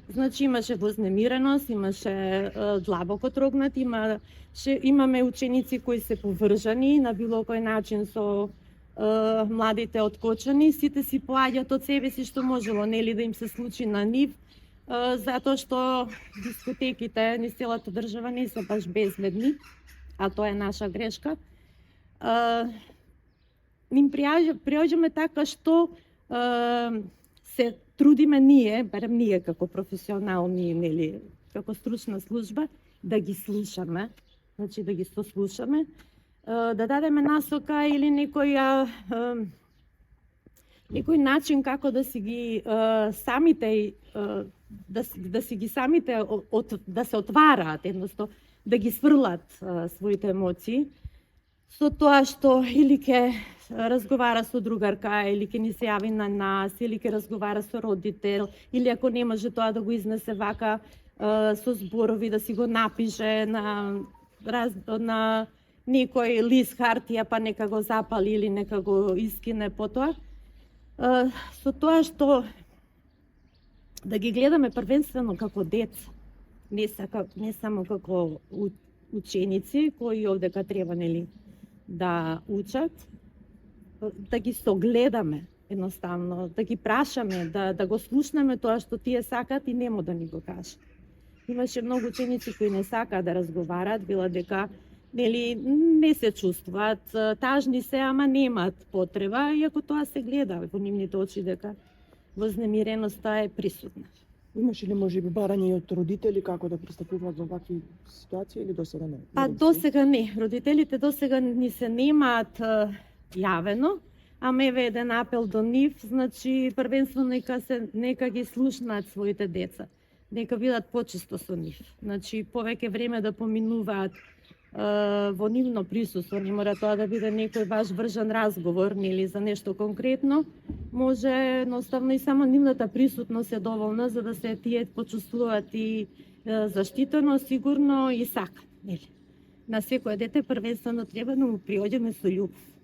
Значи имаше вознемиреност, имаше длабоко трогнат, имаме ученици кои се повржани на било кој начин со младите откочани, сите си поаѓаат од себе си што можело, нели, да им се случи на нив, затоа што дискотеките низ целата држава не се баш безбедни, а тоа е наша грешка. Ним приоѓаме така што се трудиме ние, барем ние како професионални, нели, како стручна служба, да ги слушаме, значи да ги сослушаме, да дадеме насока или некој начин како да си ги самите да си ги самите да се отвараат, едноставно да ги сврлат своите емоции, со тоа што или ќе разговара со другарка, или ќе ни се јави на нас, или ќе разговара со родител, или ако не може тоа да го изнесе вака со зборови, да си го напише на некој лист хартија, па нека го запали или нека го искине потоа. Со тоа што да ги гледаме првенствено како деца, не само како ученици кои овдека треба, нели, да учат, да ги согледаме едноставно, да ги прашаме, да го слушнеме тоа што тие сакат и нему да ни го кажат. Имаше многу ученици кои не сакаат да разговараат, била дека нели не се чувствуваат, тажни се, ама немаат потреба, иако тоа се гледа во нивните очи дека вознемиреноста е присутна. Имаше ли можеби барање и од родители како да пристапуваат во вакви ситуации или досега не? Па досега не. Родителите досега ни се немаат јавено, ама еве еден апел до нив, значи првенствено нека ги слушнаат своите деца, нека бидат почесто со нив. Значи повеќе време да поминуваат во нивно присуство, не мора тоа да биде некој баш вржан разговор, нели, за нешто конкретно, може едноставно и само нивната присутност е доволна за да се тие почувствуваат и заштитено, сигурно и сакат, нели. На секое дете првенствено треба да му приоѓеме со љубов.